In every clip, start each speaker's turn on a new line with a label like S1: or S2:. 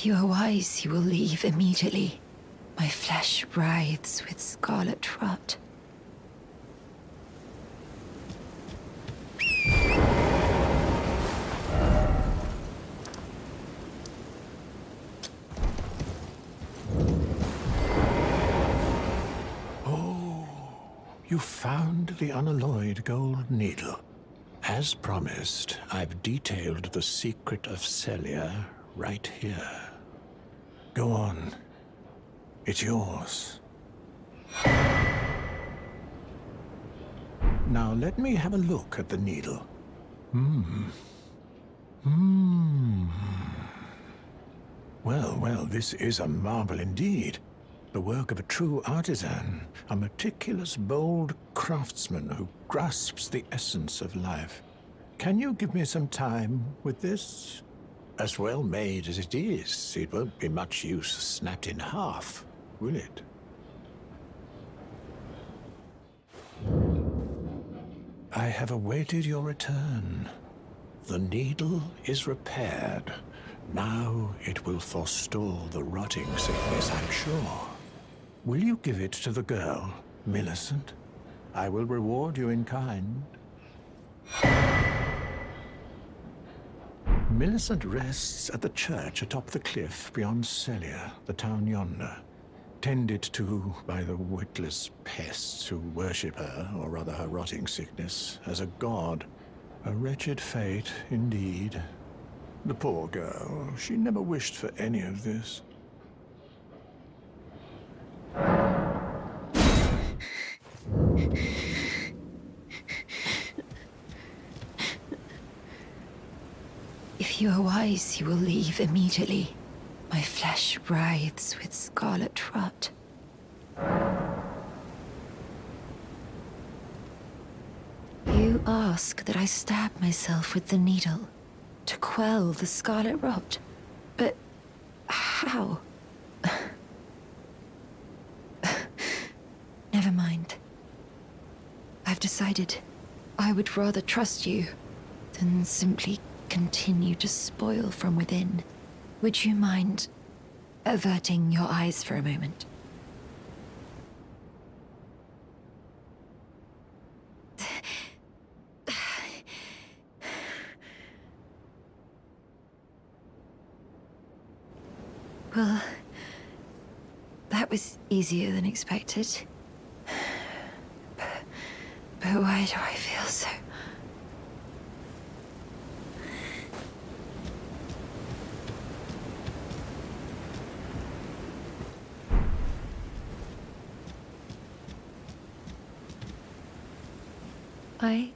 S1: If you are wise, you will leave immediately. My flesh writhes with scarlet rot.
S2: You found the unalloyed gold needle. As promised, I've detailed the secret of Celia right here. Go on. It's yours. Now let me have a look at the needle. Well, this is a marvel indeed. The work of a true artisan, a meticulous, bold craftsman who grasps the essence of life. Can you give me some time with this? As well made as it is, it won't be much use snapped in half, will it? I have awaited your return. The needle is repaired. Now it will forestall the rotting sickness, I'm sure. Will you give it to the girl, Millicent? I will reward you in kind. Millicent rests at the church atop the cliff beyond Celia, the town yonder, tended to by the witless pests who worship her, or rather her rotting sickness, as a god. A wretched fate, indeed. The poor girl, she never wished for any of this.
S1: If you are wise, you will leave immediately. My flesh writhes with scarlet rot. You ask that I stab myself with the needle to quell the scarlet rot. But how? Never mind. I've decided I would rather trust you than simply continue to spoil from within. Would you mind averting your eyes for a moment? Well, that was easier than expected. But why do I feel so... I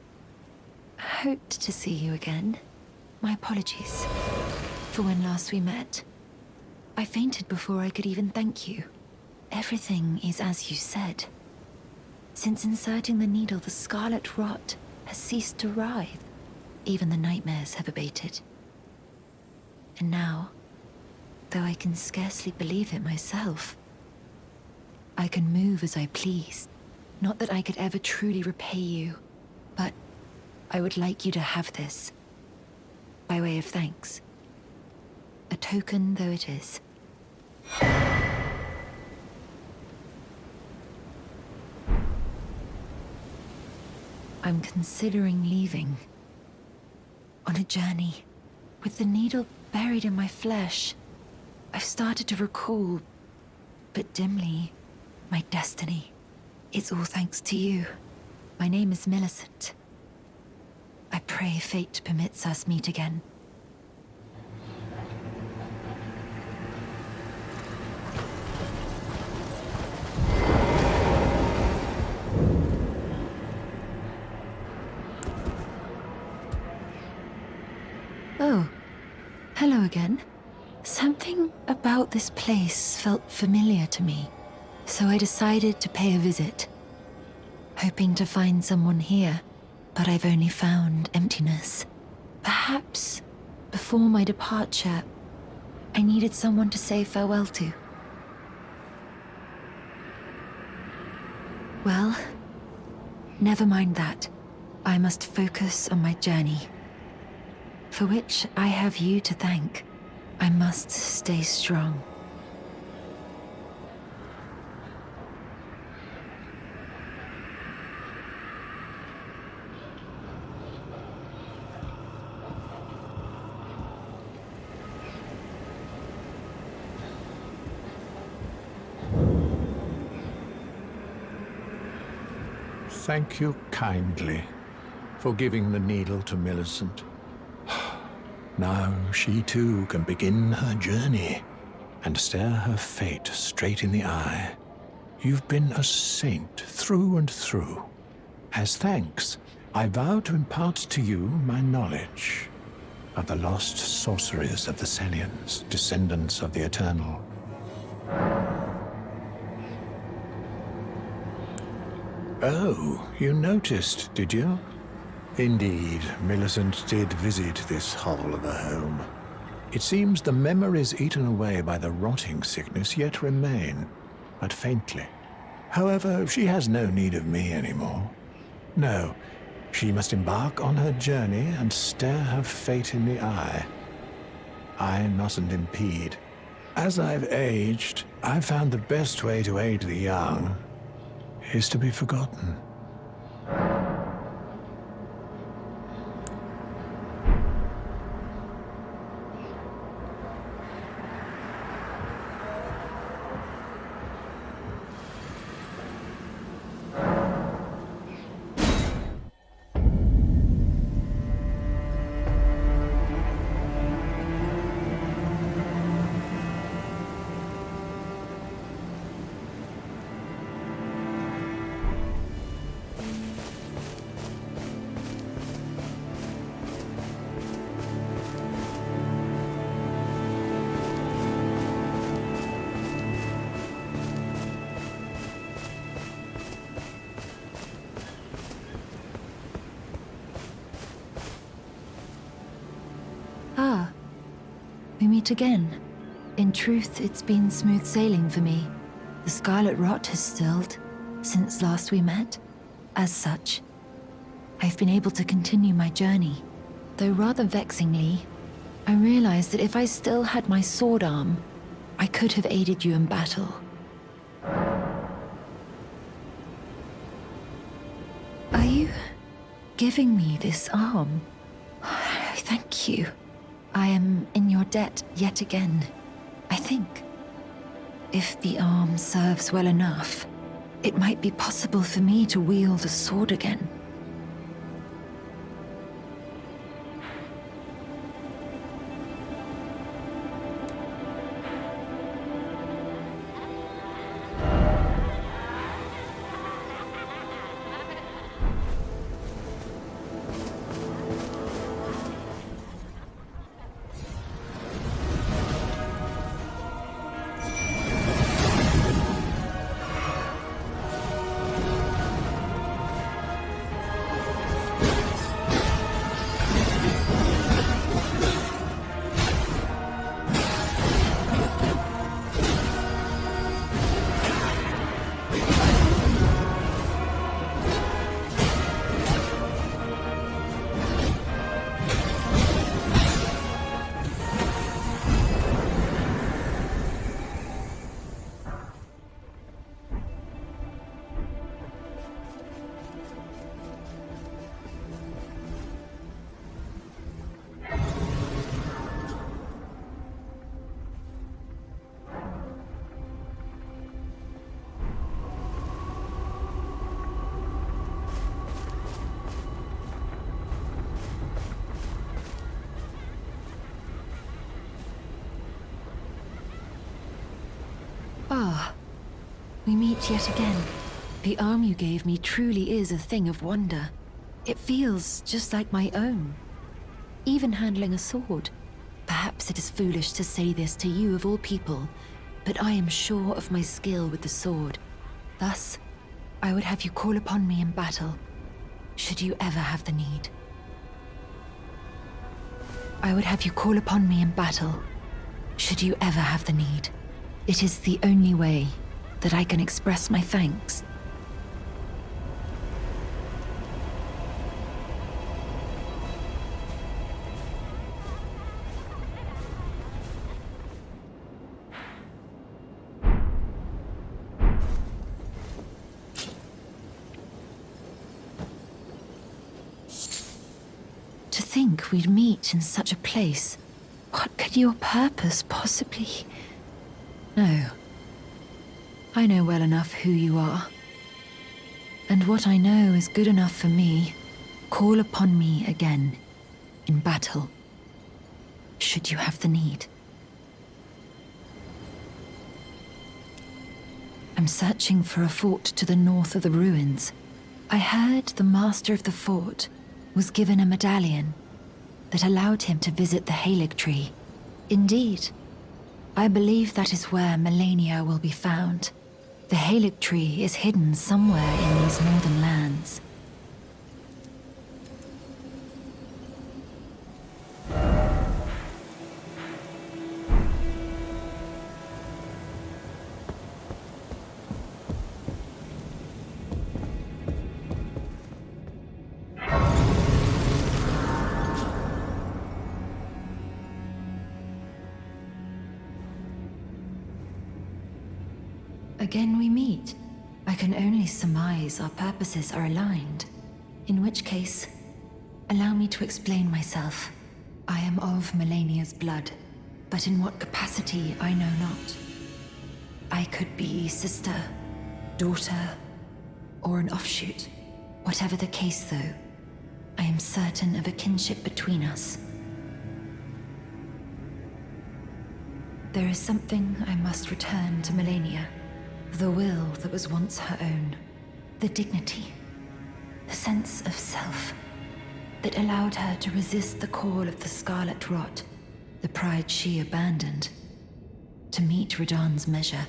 S1: hoped to see you again. My apologies for when last we met. I fainted before I could even thank you. Everything is as you said. Since inserting the needle, the scarlet rot has ceased to writhe. Even the nightmares have abated. And now, though I can scarcely believe it myself, I can move as I please. Not that I could ever truly repay you, but I would like you to have this, by way of thanks. A token though it is. I'm considering leaving. On a journey. With the needle buried in my flesh, I've started to recall, but dimly, my destiny. It's all thanks to you. My name is Millicent. I pray fate permits us meet again. Oh, hello again. Something about this place felt familiar to me, so I decided to pay a visit. Hoping to find someone here, but I've only found emptiness. Perhaps, before my departure, I needed someone to say farewell to. Well, never mind that. I must focus on my journey, for which I have you to thank. I must stay strong.
S2: Thank you kindly for giving the needle to Millicent. Now she too can begin her journey and stare her fate straight in the eye. You've been a saint through and through. As thanks, I vow to impart to you my knowledge of the lost sorceries of the Selians, descendants of the Eternal. Oh, you noticed, did you? Indeed, Millicent did visit this hovel of a home. It seems the memories eaten away by the rotting sickness yet remain, but faintly. However, she has no need of me anymore. No, she must embark on her journey and stare her fate in the eye. I mustn't impede. As I've aged, I've found the best way to aid the young is to be forgotten.
S1: Ah, we meet again. In truth, it's been smooth sailing for me. The scarlet rot has stilled since last we met. As such, I've been able to continue my journey. Though rather vexingly, I realized that if I still had my sword arm, I could have aided you in battle. Are you giving me this arm? Thank you. I am in your debt yet again, I think. If the arm serves well enough, it might be possible for me to wield a sword again. Ah, we meet yet again. The arm you gave me truly is a thing of wonder. It feels just like my own. Even handling a sword. Perhaps it is foolish to say this to you of all people, but I am sure of my skill with the sword. Thus, I would have you call upon me in battle, should you ever have the need. I would have you call upon me in battle, should you ever have the need. It is the only way that I can express my thanks. think we'd meet in such a place? What could your purpose possibly... No. I know well enough who you are. And what I know is good enough for me. Call upon me again, in battle, should you have the need. I'm searching for a fort to the north of the ruins. I heard the master of the fort was given a medallion that allowed him to visit the Halig tree. Indeed, I believe that is where Malenia will be found. The Halig tree is hidden somewhere in these northern lands. Again we meet. I can only surmise our purposes are aligned. In which case, allow me to explain myself. I am of Malenia's blood, but in what capacity I know not. I could be sister, daughter, or an offshoot. Whatever the case though, I am certain of a kinship between us. There is something I must return to Malenia. The will that was once her own. The dignity. The sense of self that allowed her to resist the call of the scarlet rot. The pride she abandoned to meet Radahn's measure.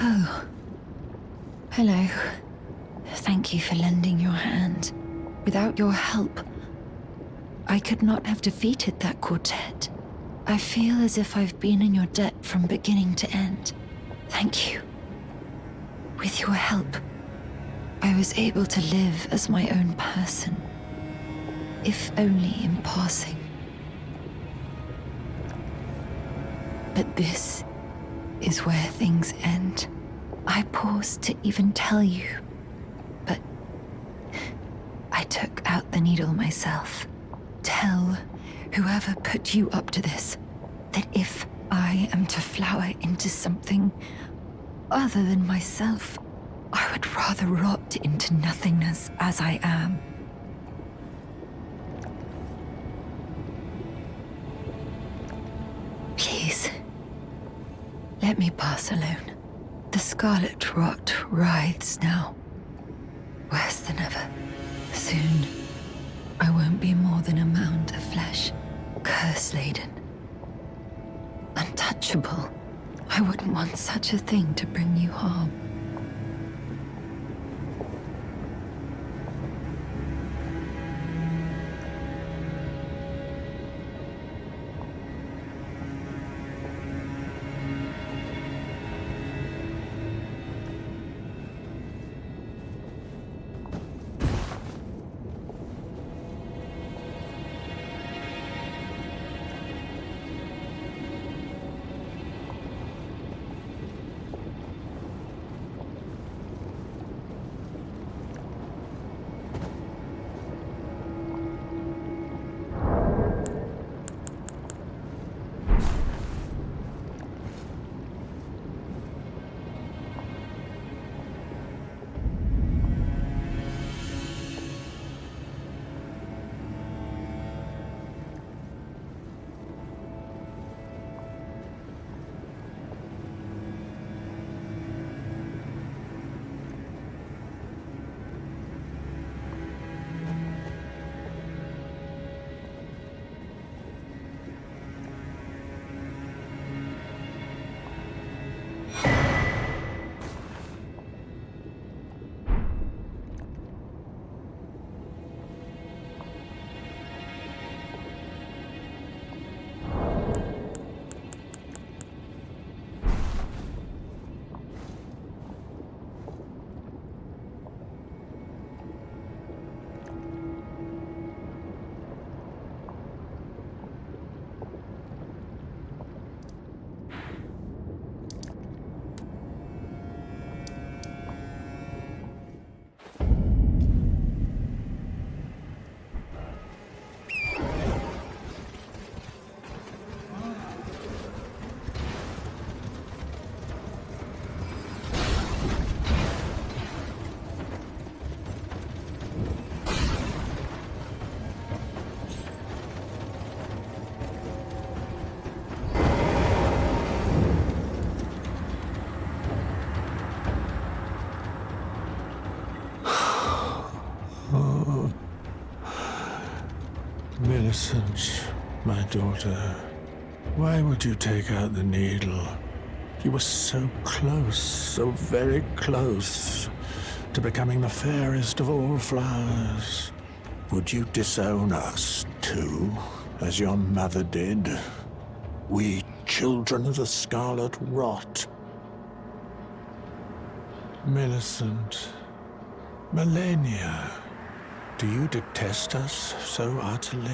S1: Oh. Hello. Thank you for lending your hand. Without your help, I could not have defeated that quartet. I feel as if I've been in your debt from beginning to end. Thank you. With your help, I was able to live as my own person, if only in passing. This is where things end. I paused to even tell you, but I took out the needle myself. Tell whoever put you up to this that if I am to flower into something other than myself, I would rather rot into nothingness as I am. Please, let me pass alone. The scarlet rot writhes now, worse than ever. Soon, I won't be more than a mound of flesh, curse-laden. Untouchable. I wouldn't want such a thing to bring you harm.
S2: Millicent, my daughter, why would you take out the needle? You were so close, so very close, to becoming the fairest of all flowers. Would you disown us, too, as your mother did? We, children of the scarlet rot. Millicent, Malenia, do you detest us so utterly?